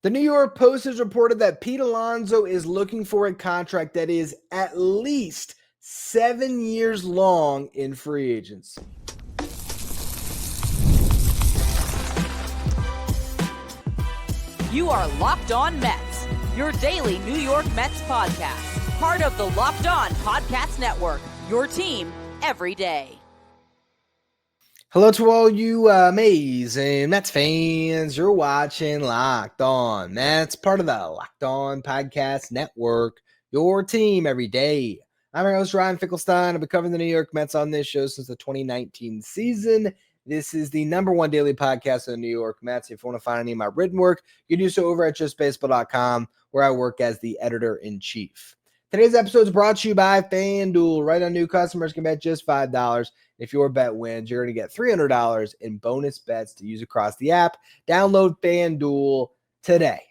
The New York Post has reported that Pete Alonso is looking for a contract that is at least 7 years long in free agency. You are Locked On Mets, your daily New York Mets podcast. Part of the Locked On Podcast Network, your team every day. Hello to all you amazing Mets fans. You're watching Locked On Mets, part of the Locked On Podcast Network, your team every day. I'm your host, Ryan Finkelstein. I've been covering the New York Mets on this show since the 2019 season. This is the #1 daily podcast of the New York Mets. If you want to find any of my written work, you can do so over at justbaseball.com, where I work as the editor-in-chief. Today's episode is brought to you by FanDuel. Right on, new customers can bet just $5. If your bet wins, you're going to get $300 in bonus bets to use across the app. Download FanDuel today.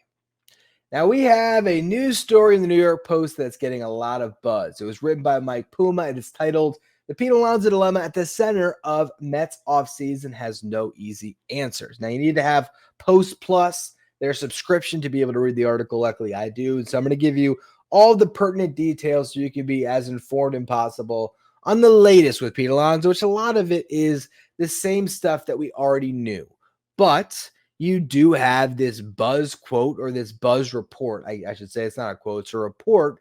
Now, we have a news story in the New York Post that's getting a lot of buzz. It was written by Mike Puma, and it's titled, "The Pete Alonso Dilemma at the Center of Mets Offseason Has No Easy Answers." Now, you need to have Post Plus, their subscription, to be able to read the article. Luckily, I do. So I'm going to give you all the pertinent details so you can be as informed as possible on the latest with Pete Alonso, which a lot of it is the same stuff that we already knew. But you do have this buzz quote, or this buzz report. I should say it's not a quote, it's a report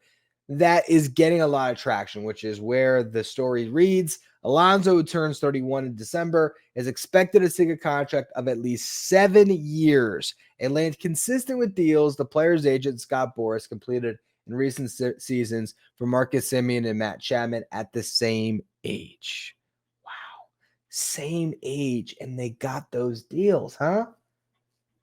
that is getting a lot of traction, which is where the story reads: Alonso, who turns 31 in December, is expected to seek a contract of at least 7 years and land consistent with deals the player's agent, Scott Boras, completed in recent seasons for Marcus Semien and Matt Chapman at the same age. Wow. Same age, and they got those deals, huh?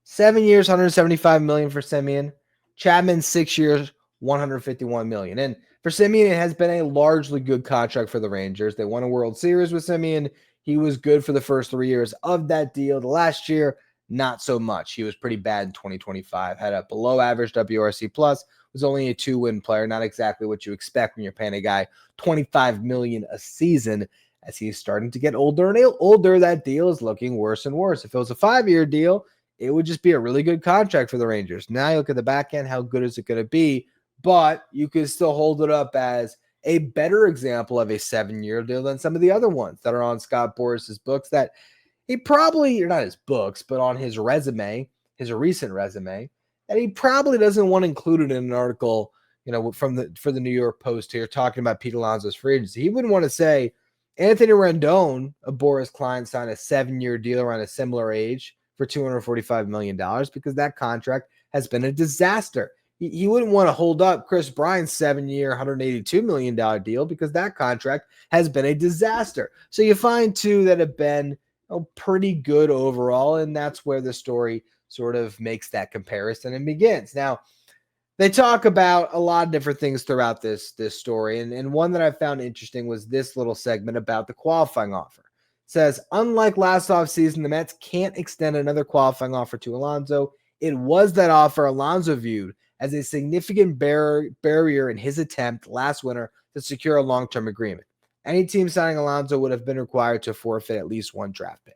7 years, $175 million for Semien. Chapman, 6 years, $151 million. And for Semien, it has been a largely good contract for the Rangers. They won a World Series with Semien. He was good for the first 3 years of that deal. The last year, not so much. He was pretty bad in 2025. Had a below average WRC plus. Was only a 2-win player. Not exactly what you expect when you're paying a guy $25 million a season. As he's starting to get older and older, that deal is looking worse and worse. If it was a 5-year deal, it would just be a really good contract for the Rangers. Now you look at the back end, how good is it going to be? But you can still hold it up as a better example of a 7-year deal than some of the other ones that are on Scott Boras' books that he probably, or not his books, but on his resume, his recent resume, that he probably doesn't want included in an article, for the New York Post here talking about Pete Alonso's free agency. He wouldn't want to say Anthony Rendon, a Boras client, signed a 7-year deal around a similar age for $245 million because that contract has been a disaster. He wouldn't want to hold up Chris Bryant's 7-year, $182 million deal because that contract has been a disaster. So you find two that have been pretty good overall, and that's where the story sort of makes that comparison and begins. Now, they talk about a lot of different things throughout this story, and one that I found interesting was this little segment about the qualifying offer. It says, unlike last offseason, the Mets can't extend another qualifying offer to Alonso. It was that offer Alonso viewed as a significant barrier in his attempt last winter to secure a long-term agreement. Any team signing Alonso would have been required to forfeit at least one draft pick.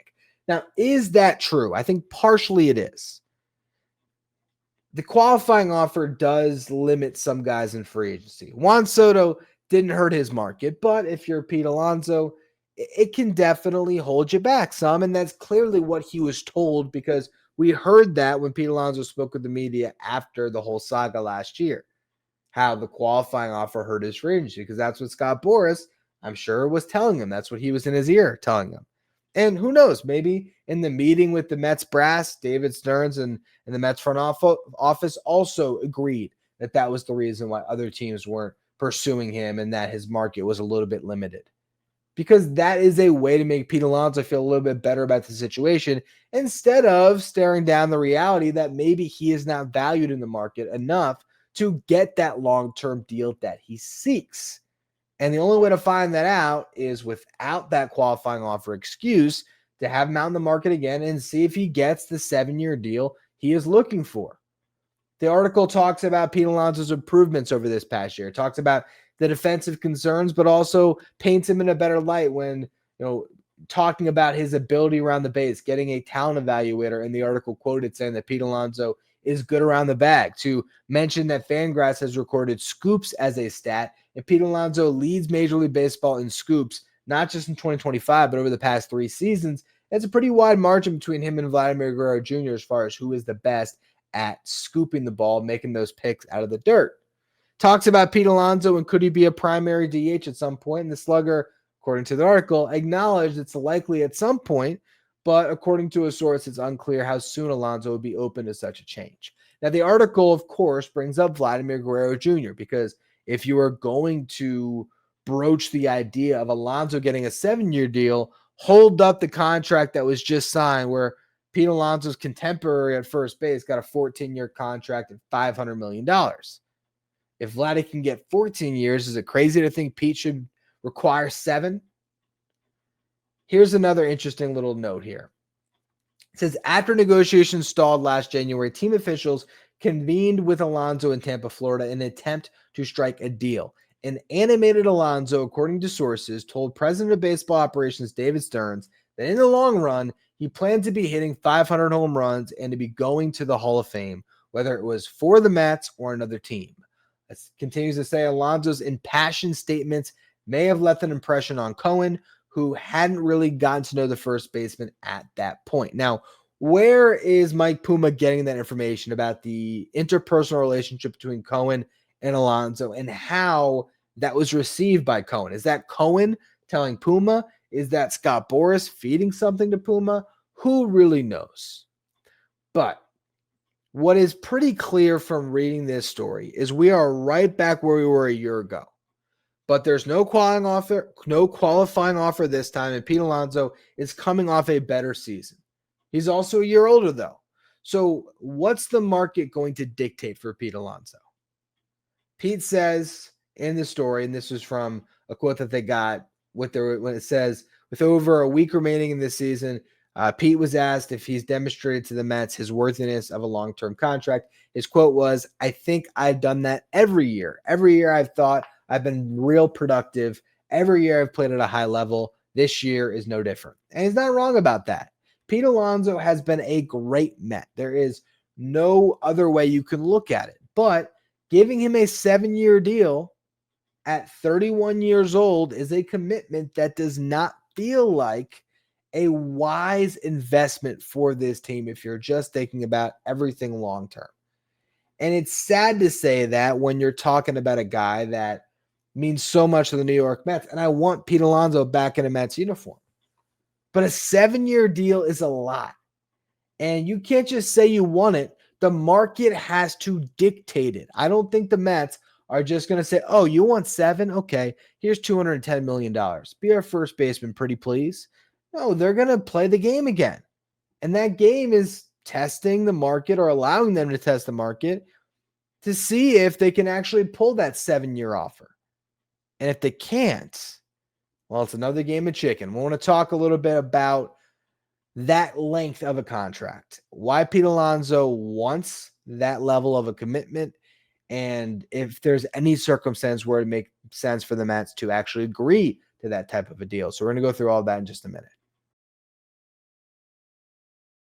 Now, is that true? I think partially it is. The qualifying offer does limit some guys in free agency. Juan Soto didn't hurt his market, but if you're Pete Alonso, it can definitely hold you back some, and that's clearly what he was told, because we heard that when Pete Alonso spoke with the media after the whole saga last year, how the qualifying offer hurt his free agency, because that's what Scott Boras, I'm sure, was telling him. That's what he was in his ear telling him. And who knows, maybe in the meeting with the Mets brass, David Stearns and the Mets front office also agreed that that was the reason why other teams weren't pursuing him and that his market was a little bit limited. Because that is a way to make Pete Alonso feel a little bit better about the situation, instead of staring down the reality that maybe he is not valued in the market enough to get that long-term deal that he seeks. And the only way to find that out is without that qualifying offer excuse, to have him out in the market again and see if he gets the 7-year deal he is looking for. The article talks about Pete Alonso's improvements over this past year. It talks about the defensive concerns, but also paints him in a better light when, talking about his ability around the base, getting a talent evaluator in the article quoted saying that Pete Alonso is good around the bag. To mention that Fangraphs has recorded scoops as a stat, and Pete Alonso leads Major League Baseball in scoops, not just in 2025, but over the past 3 seasons. It's a pretty wide margin between him and Vladimir Guerrero Jr. as far as who is the best at scooping the ball, making those picks out of the dirt. Talks about Pete Alonso and could he be a primary DH at some point, and the Slugger, according to the article, acknowledged it's likely at some point, but according to a source, it's unclear how soon Alonso would be open to such a change. Now, the article, of course, brings up Vladimir Guerrero Jr., because if you are going to broach the idea of Alonso getting a 7-year deal, hold up the contract that was just signed, where Pete Alonso's contemporary at first base got a 14-year contract at $500 million. If Vladdy can get 14 years, is it crazy to think Pete should require 7? Here's another interesting little note here. It says, after negotiations stalled last January, team officials convened with Alonso in Tampa, Florida, in an attempt to strike a deal. An animated Alonso, according to sources, told President of Baseball Operations David Stearns that in the long run, he planned to be hitting 500 home runs and to be going to the Hall of Fame, whether it was for the Mets or another team. It continues to say Alonso's impassioned statements may have left an impression on Cohen, who hadn't really gotten to know the first baseman at that point. Now, where is Mike Puma getting that information about the interpersonal relationship between Cohen and Alonso and how that was received by Cohen? Is that Cohen telling Puma? Is that Scott Boras feeding something to Puma? Who really knows? But what is pretty clear from reading this story is we are right back where we were a year ago. But there's no qualifying offer this time, and Pete Alonso is coming off a better season. He's also a year older, though. So what's the market going to dictate for Pete Alonso? Pete says in the story, and this is from a quote that they got when it says, with over a week remaining in this season, Pete was asked if he's demonstrated to the Mets his worthiness of a long-term contract. His quote was, "I think I've done that every year. Every year I've thought I've been real productive. Every year I've played at a high level. This year is no different." And he's not wrong about that. Pete Alonso has been a great Met. There is no other way you can look at it. But giving him a 7-year deal at 31 years old is a commitment that does not feel like a wise investment for this team if you're just thinking about everything long term. And it's sad to say that when you're talking about a guy that means so much to the New York Mets, and I want Pete Alonso back in a Mets uniform. But a 7-year deal is a lot. And you can't just say you want it. The market has to dictate it. I don't think the Mets are just going to say, oh, you want 7? Okay, here's $210 million. Be our first baseman, pretty please. No, they're going to play the game again. And that game is testing the market or allowing them to test the market to see if they can actually pull that 7-year offer. And if they can't, well, it's another game of chicken. We want to talk a little bit about that length of a contract, why Pete Alonso wants that level of a commitment, and if there's any circumstance where it makes sense for the Mets to actually agree to that type of a deal. So we're going to go through all that in just a minute.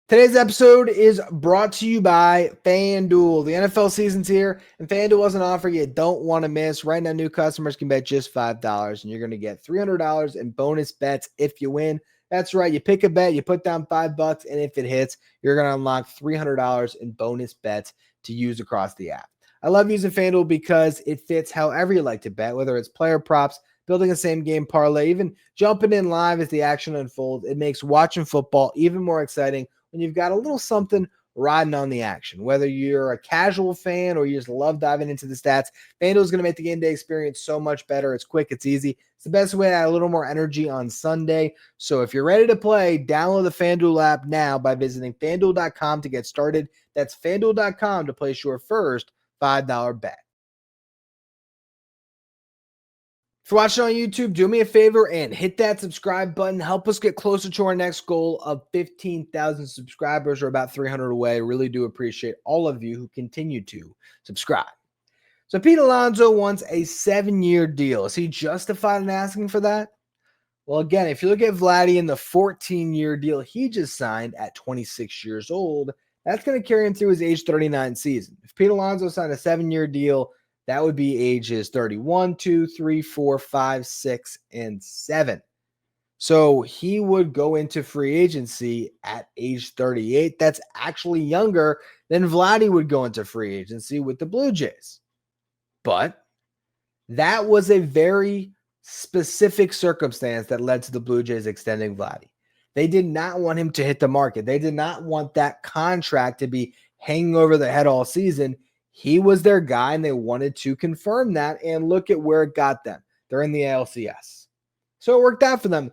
Today's episode is brought to you by FanDuel. The NFL season's here, and FanDuel has an offer you don't want to miss. Right now, new customers can bet just $5, and you're going to get $300 in bonus bets if you win. That's right. You pick a bet, you put down $5, and if it hits, you're going to unlock $300 in bonus bets to use across the app. I love using FanDuel because it fits however you like to bet, whether it's player props, building a same-game parlay, even jumping in live as the action unfolds. It makes watching football even more exciting when you've got a little something riding on the action. Whether you're a casual fan or you just love diving into the stats, FanDuel is going to make the game day experience so much better. It's quick, it's easy. It's the best way to add a little more energy on Sunday. So if you're ready to play, download the FanDuel app now by visiting FanDuel.com to get started. That's FanDuel.com to place your first $5 bet. If you're watching on YouTube, do me a favor and hit that subscribe button. Help us get closer to our next goal of 15,000 subscribers. We're about 300 away. Really do appreciate all of you who continue to subscribe. So Pete Alonso wants a 7-year deal. Is he justified in asking for that? Well, again, if you look at Vladdy in the 14-year deal he just signed at 26 years old, That's going to carry him through his age 39 season. If Pete Alonso signed a 7-year deal, that would be ages 31, 2, 3, 4, 5, 6, and 7. So he would go into free agency at age 38. That's actually younger than Vladdy would go into free agency with the Blue Jays. But that was a very specific circumstance that led to the Blue Jays extending Vladdy. They did not want him to hit the market. They did not want that contract to be hanging over their head all season. He was their guy, and they wanted to confirm that, and look at where it got them. They're in the ALCS. So it worked out for them.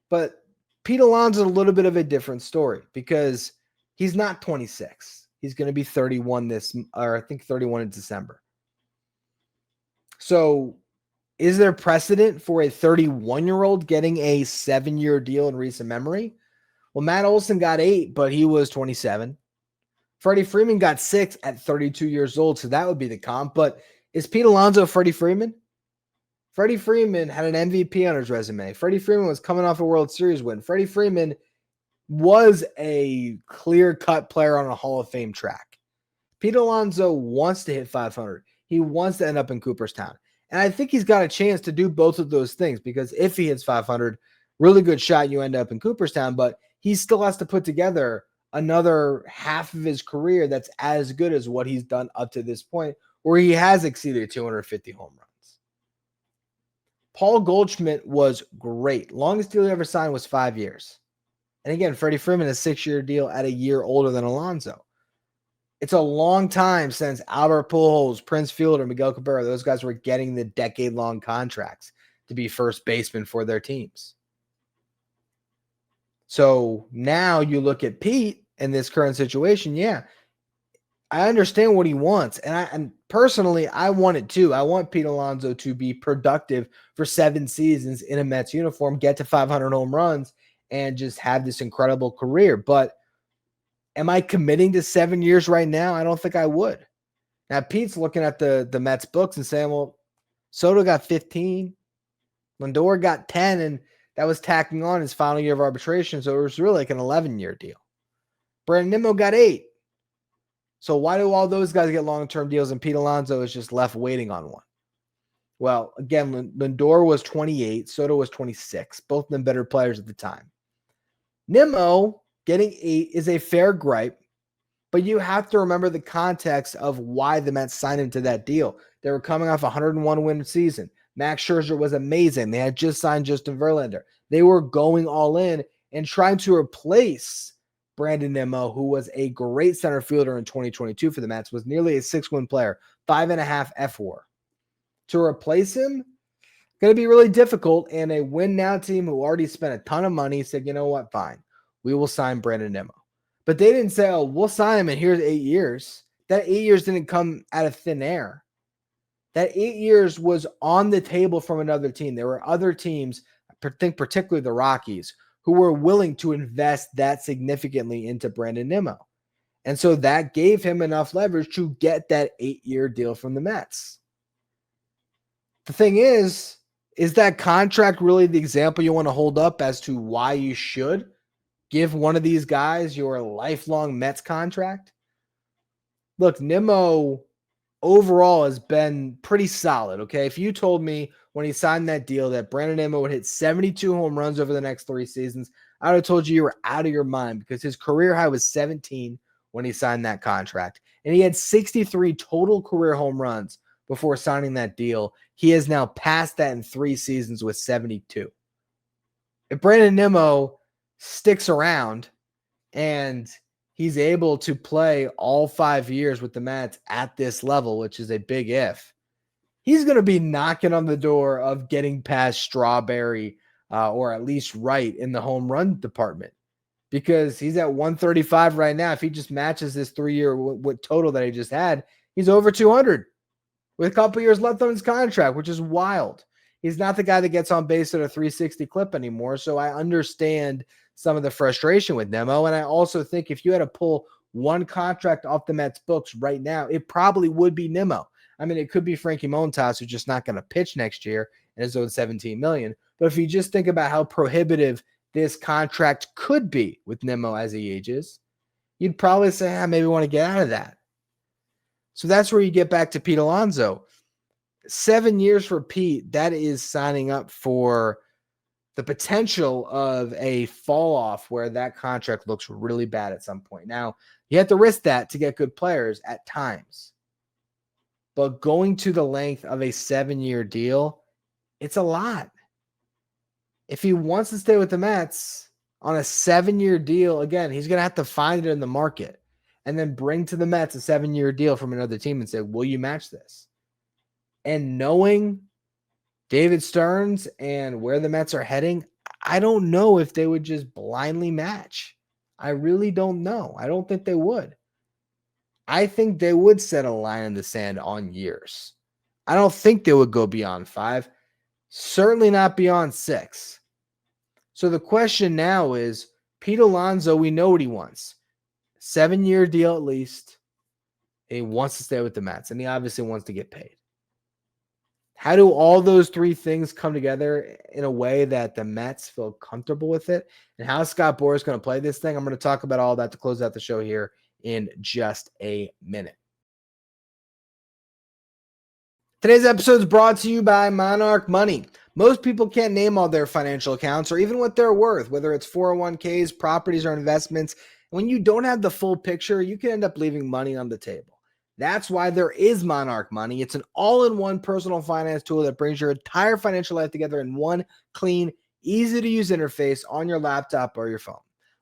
But Pete Alonso is a little bit of a different story because he's not 26. He's going to be 31 I think 31 in December. So is there precedent for a 31-year-old getting a 7-year deal in recent memory? Well, Matt Olson got 8, but he was 27. Freddie Freeman got 6 at 32 years old, so that would be the comp. But is Pete Alonso Freddie Freeman? Freddie Freeman had an MVP on his resume. Freddie Freeman was coming off a World Series win. Freddie Freeman was a clear-cut player on a Hall of Fame track. Pete Alonso wants to hit 500. He wants to end up in Cooperstown. And I think he's got a chance to do both of those things because if he hits 500, really good shot, you end up in Cooperstown, but he still has to put together another half of his career that's as good as what he's done up to this point, where he has exceeded 250 home runs. Paul Goldschmidt was great. Longest deal he ever signed was 5 years. And again, Freddie Freeman, a 6-year deal at a year older than Alonso. It's a long time since Albert Pujols, Prince Fielder, Miguel Cabrera, those guys were getting the decade-long contracts to be first baseman for their teams. So now you look at Pete in this current situation, yeah, I understand what he wants. And personally, I want it too. I want Pete Alonso to be productive for 7 seasons in a Mets uniform, get to 500 home runs, and just have this incredible career. But am I committing to 7 years right now? I don't think I would. Now, Pete's looking at the Mets books and saying, well, Soto got 15, Lindor got 10, and that was tacking on his final year of arbitration, so it was really like an 11-year deal. Brandon Nimmo got 8. So why do all those guys get long-term deals and Pete Alonso is just left waiting on one? Well, again, Lindor was 28, Soto was 26, both of them better players at the time. Nimmo getting 8 is a fair gripe, but you have to remember the context of why the Mets signed him to that deal. They were coming off a 101-win season. Max Scherzer was amazing. They had just signed Justin Verlander. They were going all in and trying to replace Brandon Nimmo, who was a great center fielder in 2022 for the Mets, was nearly a 6-win player, 5.5 FWAR. To replace him, going to be really difficult, and a win-now team who already spent a ton of money said, you know what, fine, we will sign Brandon Nimmo. But they didn't say, oh, we'll sign him and here's 8 years. That 8 years didn't come out of thin air. That 8 years was on the table from another team. There were other teams, I think particularly the Rockies, who were willing to invest that significantly into Brandon Nimmo. And so that gave him enough leverage to get that 8-year deal from the Mets. The thing is that contract really the example you want to hold up as to why you should give one of these guys your lifelong Mets contract? Look, Nimmo overall has been pretty solid, okay? If you told me when he signed that deal that Brandon Nimmo would hit 72 home runs over the next 3 seasons, I would have told you were out of your mind because his career high was 17 when he signed that contract. And he had 63 total career home runs before signing that deal. He has now passed that in 3 seasons with 72. If Brandon Nimmo sticks around and he's able to play all 5 years with the Mets at this level, which is a big if, he's going to be knocking on the door of getting past Strawberry or at least Wright in the home run department because he's at 135 right now. If he just matches this 3-year total that he just had, he's over 200 with a couple years left on his contract, which is wild. He's not the guy that gets on base at a 360 clip anymore, so I understand some of the frustration with Nimmo, and I also think if you had to pull one contract off the Mets books right now, it probably would be Nimmo. I mean, it could be Frankie Montas, who's just not going to pitch next year and is owed $17 million. But if you just think about how prohibitive this contract could be with Nimmo as he ages, you'd probably say, maybe want to get out of that. So that's where you get back to Pete Alonso. 7 years for Pete, that is signing up for the potential of a fall off where that contract looks really bad at some point. Now, you have to risk that to get good players at times. But going to the length of a 7-year deal, it's a lot. If he wants to stay with the Mets on a 7-year deal, again, he's going to have to find it in the market and then bring to the Mets a 7-year deal from another team and say, will you match this? And knowing David Stearns and where the Mets are heading, I don't know if they would just blindly match. I really don't know. I don't think they would. I think they would set a line in the sand on years. I don't think they would go beyond 5. Certainly not beyond 6. So the question now is, Pete Alonso, we know what he wants. 7-year deal at least. He wants to stay with the Mets, and he obviously wants to get paid. How do all those three things come together in a way that the Mets feel comfortable with it? And how is Scott Boras going to play this thing? I'm going to talk about all that to close out the show here in just a minute. Today's episode is brought to you by Monarch Money. Most people can't name all their financial accounts or even what they're worth, whether it's 401ks, properties, or investments. When you don't have the full picture, you can end up leaving money on the table. That's why there is Monarch Money. It's an all-in-one personal finance tool that brings your entire financial life together in one clean, easy-to-use interface on your laptop or your phone.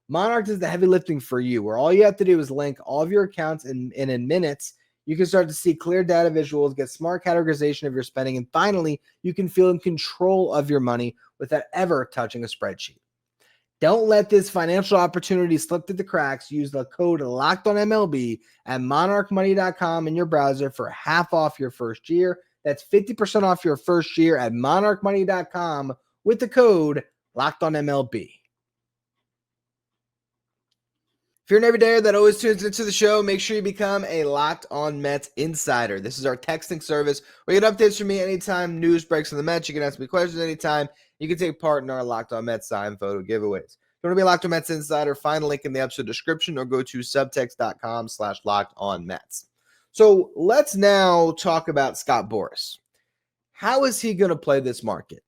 Monarch does the heavy lifting for you, where all you have to do is link all of your accounts, and in minutes, you can start to see clear data visuals, get smart categorization of your spending, and finally, you can feel in control of your money without ever touching a spreadsheet. Don't let this financial opportunity slip through the cracks. Use the code LOCKEDONMLB at monarchmoney.com in your browser for half off your first year. That's 50% off your first year at monarchmoney.com with the code LOCKEDONMLB. If you're an everydayer that always tunes into the show, make sure you become a Locked On Mets insider. This is our texting service where you get updates from me anytime news breaks on the Mets. You can ask me questions anytime. You can take part in our Locked On Mets signed photo giveaways. If you want to be a Locked On Mets insider, find the link in the episode description or go to subtext.com/LockedOnMets. So let's now talk about Scott Boras. How is he going to play this market?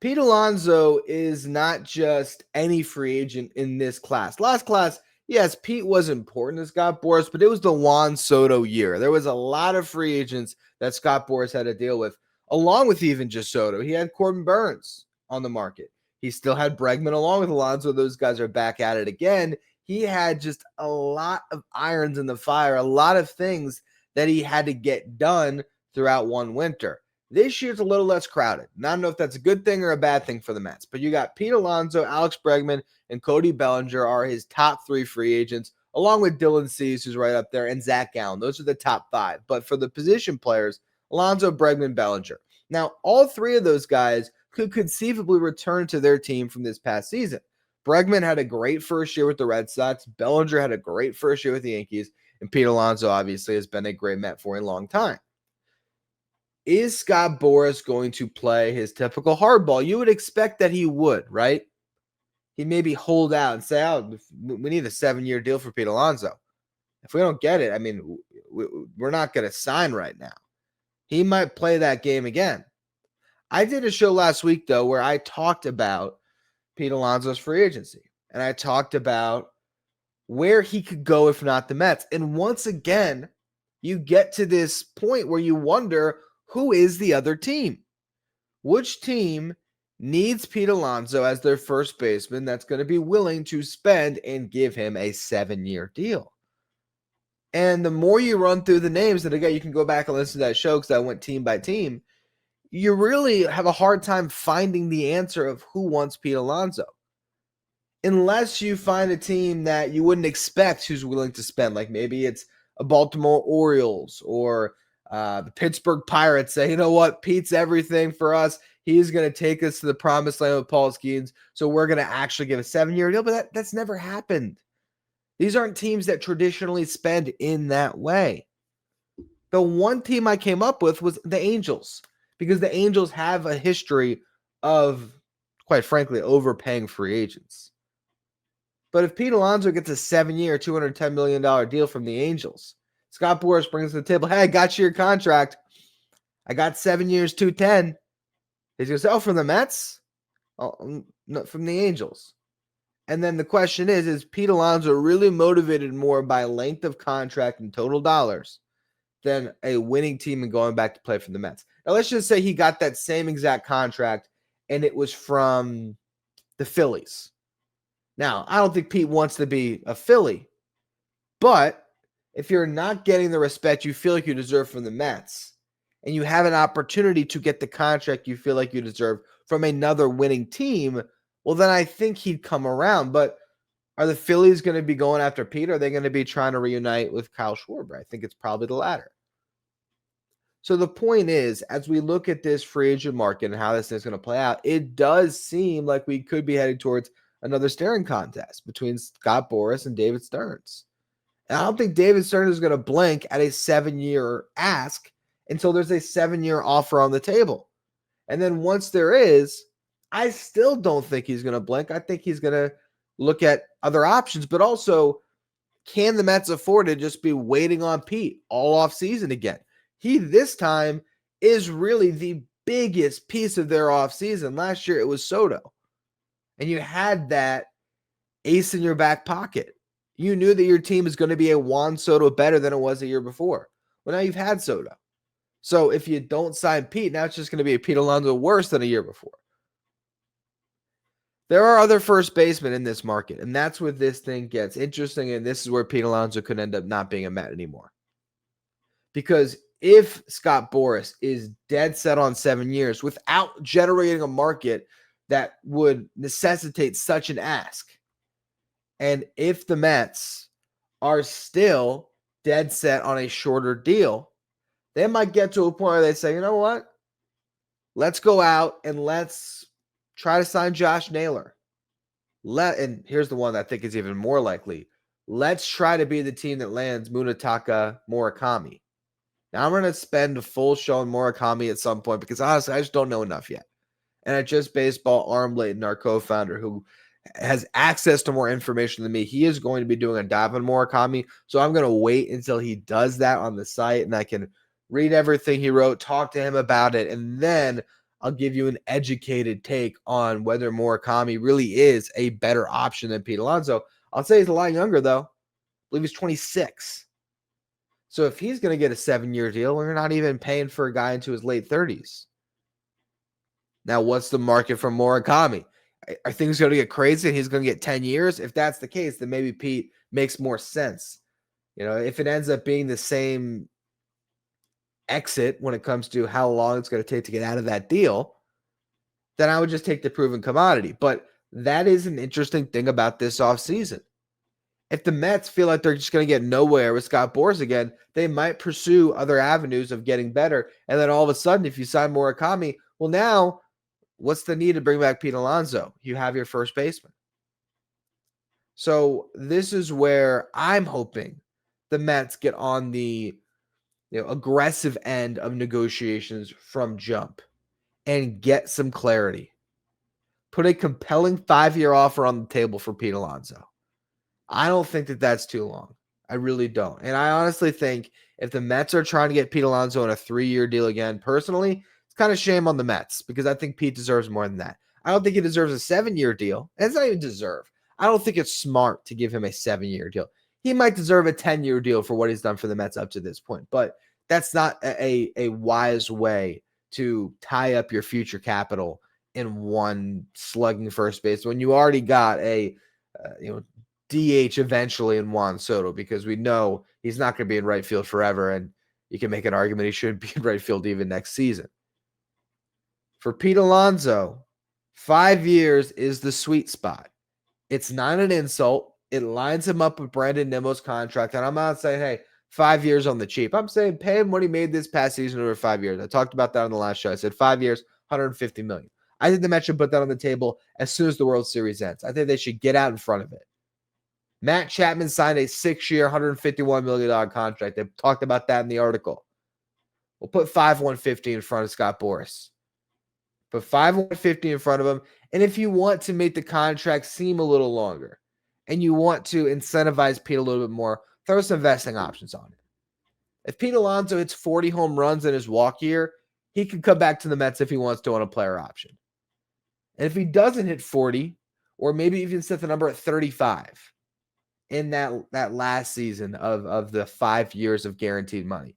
Pete Alonso is not just any free agent in this class. Last class, yes, Pete was important to Scott Boras, but it was the Juan Soto year. There was a lot of free agents that Scott Boras had to deal with, along with even just Soto. He had Corbin Burns on the market. He still had Bregman along with Alonso. Those guys are back at it again. He had just a lot of irons in the fire, a lot of things that he had to get done throughout one winter. This year's a little less crowded. And I don't know if that's a good thing or a bad thing for the Mets, but you got Pete Alonso, Alex Bregman, and Cody Bellinger are his top 3 free agents, along with Dylan Cease, who's right up there, and Zach Gallen. Those are the top 5. But for the position players, Alonso, Bregman, Bellinger. Now, all 3 of those guys could conceivably return to their team from this past season. Bregman had a great first year with the Red Sox. Bellinger had a great first year with the Yankees. And Pete Alonso, obviously, has been a great Met for a long time. Is Scott Boras going to play his typical hardball? You would expect that he would, right? He'd maybe hold out and say, we need a 7-year deal for Pete Alonso. If we don't get it, I mean, we're not going to sign right now. He might play that game again. I did a show last week, though, where I talked about Pete Alonso's free agency. And I talked about where he could go if not the Mets. And once again, you get to this point where you wonder, who is the other team? Which team needs Pete Alonso as their first baseman that's going to be willing to spend and give him a 7-year deal? And the more you run through the names, and again, you can go back and listen to that show because I went team by team, you really have a hard time finding the answer of who wants Pete Alonso. Unless you find a team that you wouldn't expect who's willing to spend, like maybe it's a Baltimore Orioles or the Pittsburgh Pirates say, you know what, Pete's everything for us. He's going to take us to the promised land with Paul Skeens, so we're going to actually give a 7-year deal. But that's never happened. These aren't teams that traditionally spend in that way. The one team I came up with was the Angels, because the Angels have a history of, quite frankly, overpaying free agents. But if Pete Alonso gets a 7-year, $210 million deal from the Angels, Scott Boras brings to the table, hey, I got you your contract. I got 7 years, 210. He's going to say, oh, from the Mets? Oh, no, from the Angels. And then the question is Pete Alonso really motivated more by length of contract and total dollars than a winning team and going back to play for the Mets? Now, let's just say he got that same exact contract and it was from the Phillies. Now, I don't think Pete wants to be a Philly, but if you're not getting the respect you feel like you deserve from the Mets, and you have an opportunity to get the contract you feel like you deserve from another winning team, well, then I think he'd come around. But are the Phillies going to be going after Pete? Or are they going to be trying to reunite with Kyle Schwarber? I think it's probably the latter. So the point is, as we look at this free agent market and how this is going to play out, it does seem like we could be heading towards another staring contest between Scott Boras and David Stearns. And I don't think David Stearns is going to blink at a 7-year ask until there's a 7-year offer on the table. And then once there is, I still don't think he's going to blink. I think he's going to look at other options, but also, can the Mets afford to just be waiting on Pete all offseason again? He, this time, is really the biggest piece of their offseason. Last year, it was Soto. And you had that ace in your back pocket. You knew that your team is going to be a Juan Soto better than it was a year before. Well, now you've had Soto. So if you don't sign Pete, now it's just going to be a Pete Alonso worse than a year before. There are other first basemen in this market, and that's where this thing gets interesting, and this is where Pete Alonso could end up not being a Met anymore. Because if Scott Boras is dead set on 7 years without generating a market that would necessitate such an ask, and if the Mets are still dead set on a shorter deal, they might get to a point where they say, you know what? Let's go out and let's try to sign Josh Naylor. And here's the one that I think is even more likely. Let's try to be the team that lands Munetaka Murakami. Now, I'm going to spend a full show on Murakami at some point because honestly, I just don't know enough yet. And at Just Baseball, Arm Layton, our co-founder, who has access to more information than me, he is going to be doing a dive on Murakami. So I'm going to wait until he does that on the site and I can read everything he wrote, talk to him about it, and then I'll give you an educated take on whether Murakami really is a better option than Pete Alonso. I'll say he's a lot younger, though. I believe he's 26. So if he's going to get a 7-year deal, we're not even paying for a guy into his late 30s. Now, what's the market for Murakami? Are things going to get crazy and he's going to get 10 years? If that's the case, then maybe Pete makes more sense. You know, if it ends up being the same exit when it comes to how long it's going to take to get out of that deal, then I would just take the proven commodity. But that is an interesting thing about this offseason. If the Mets feel like they're just going to get nowhere with Scott Boras again, they might pursue other avenues of getting better. And then all of a sudden, if you sign Murakami, well, now what's the need to bring back Pete Alonso? You have your first baseman. So this is where I'm hoping the Mets get on the aggressive end of negotiations from jump and get some clarity. Put a compelling 5-year offer on the table for Pete Alonso. I don't think that that's too long. I really don't. And I honestly think if the Mets are trying to get Pete Alonso in a 3-year deal again, personally, it's kind of shame on the Mets because I think Pete deserves more than that. I don't think he deserves a 7-year deal. And it's not even deserve. I don't think it's smart to give him a 7-year deal. He might deserve a 10-year deal for what he's done for the Mets up to this point, but that's not a wise way to tie up your future capital in one slugging first base when you already got a DH eventually in Juan Soto, because we know he's not going to be in right field forever, and you can make an argument he should be in right field even next season. For Pete Alonso, 5 years is the sweet spot. It's not an insult. It lines him up with Brandon Nimmo's contract, and I'm not saying, hey, 5 years on the cheap. I'm saying pay him what he made this past season over 5 years. I talked about that on the last show. I said 5 years, $150 million. I think the Mets should put that on the table as soon as the World Series ends. I think they should get out in front of it. Matt Chapman signed a 6-year, $151 million contract. They talked about that in the article. We'll put 5-150 in front of Scott Boras. Put 5-150 in front of him. And if you want to make the contract seem a little longer, and you want to incentivize Pete a little bit more, throw some vesting options on it. If Pete Alonso hits 40 home runs in his walk year, he can come back to the Mets if he wants to on a player option. And if he doesn't hit 40, or maybe even set the number at 35 in that last season of the 5 years of guaranteed money,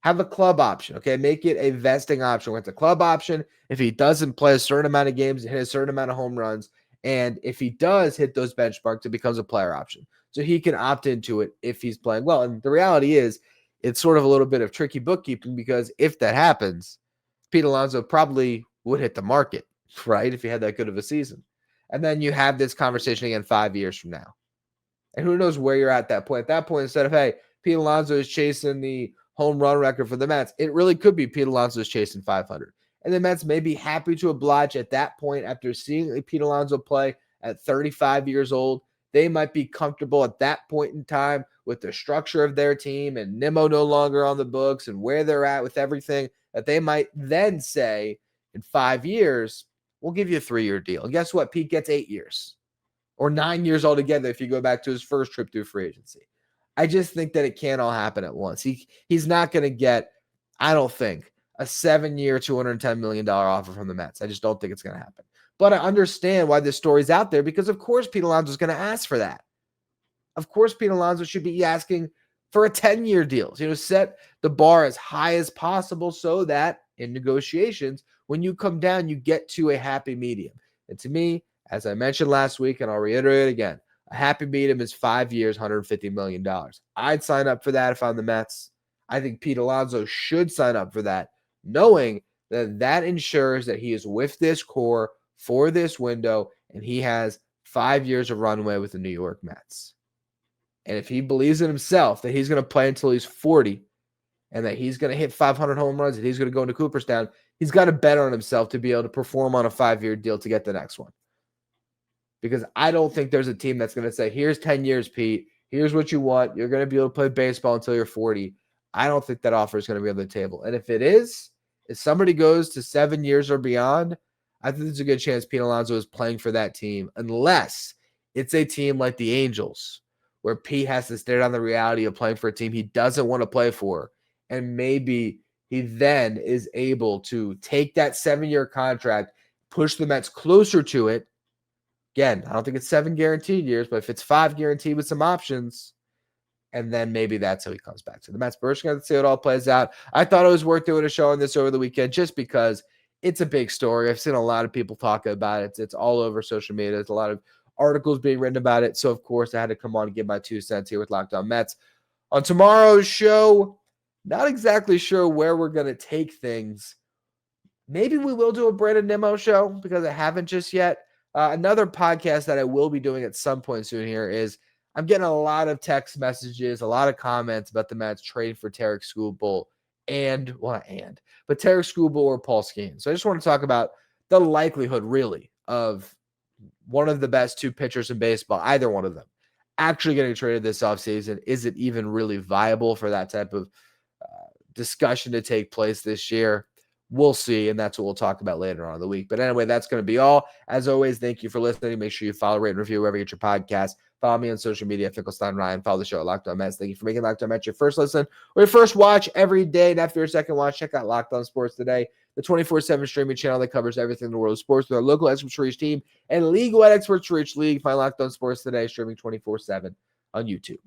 have a club option, okay? Make it a vesting option where it's a club option. If he doesn't play a certain amount of games, hit a certain amount of home runs, and if he does hit those benchmarks, it becomes a player option. So he can opt into it if he's playing well. And the reality is, it's sort of a little bit of tricky bookkeeping, because if that happens, Pete Alonso probably would hit the market, right? If he had that good of a season. And then you have this conversation again 5 years from now. And who knows where you're at that point. At that point, instead of, hey, Pete Alonso is chasing the home run record for the Mets, it really could be Pete Alonso is chasing 500. And the Mets may be happy to oblige at that point after seeing Pete Alonso play at 35 years old. They might be comfortable at that point in time with the structure of their team and Nimmo no longer on the books and where they're at with everything, that they might then say in 5 years, we'll give you a 3-year deal. And guess what? Pete gets 8 years or 9 years altogether if you go back to his first trip through free agency. I just think that it can't all happen at once. He's not going to get, I don't think, a 7-year, $210 million offer from the Mets. I just don't think it's going to happen. But I understand why this story's out there, because of course Pete Alonso is going to ask for that. Of course Pete Alonso should be asking for a 10-year deal. Set the bar as high as possible so that in negotiations, when you come down, you get to a happy medium. And to me, as I mentioned last week, and I'll reiterate it again, a happy medium is 5 years, $150 million. I'd sign up for that if I'm the Mets. I think Pete Alonso should sign up for that, knowing that that ensures that he is with this core for this window, and he has 5 years of runway with the New York Mets. And if he believes in himself that he's going to play until he's 40 and that he's going to hit 500 home runs and he's going to go into Cooperstown, he's got to bet on himself to be able to perform on a 5-year deal to get the next one. Because I don't think there's a team that's going to say, here's 10 years, Pete. Here's what you want. You're going to be able to play baseball until you're 40. I don't think that offer is going to be on the table. And if it is, if somebody goes to 7 years or beyond, I think there's a good chance Pete Alonso is playing for that team, unless it's a team like the Angels, where Pete has to stare down the reality of playing for a team he doesn't want to play for. And maybe he then is able to take that 7-year contract, push the Mets closer to it. Again, I don't think it's 7 guaranteed years, but if it's 5 guaranteed with some options, and then maybe that's how he comes back to the Mets. But we're just going to see how it all plays out. I thought it was worth doing a show on this over the weekend just because it's a big story. I've seen a lot of people talk about it. It's all over social media. There's a lot of articles being written about it. So, of course, I had to come on and give my 2 cents here with Locked On Mets. On tomorrow's show, not exactly sure where we're going to take things. Maybe we will do a Brandon Nimmo show because I haven't just yet. Another podcast that I will be doing at some point soon here is I'm getting a lot of text messages, a lot of comments about the Mets trading for Tarek Skubal but Tarek Skubal or Paul Skeens. So I just want to talk about the likelihood, really, of one of the best 2 pitchers in baseball, either one of them, actually getting traded this offseason. Is it even really viable for that type of discussion to take place this year? We'll see, and that's what we'll talk about later on in the week. But anyway, that's going to be all. As always, thank you for listening. Make sure you follow, rate, and review wherever you get your podcast. Follow me on social media, Finkelstein Ryan. Follow the show at Locked On Mets. Thank you for making Locked On Mets your first listen or your first watch every day. And after your second watch, check out Locked On Sports Today, the 24/7 streaming channel that covers everything in the world of sports with our local experts for each team and league-wide experts for each league. Find Locked On Sports Today streaming 24/7 on YouTube.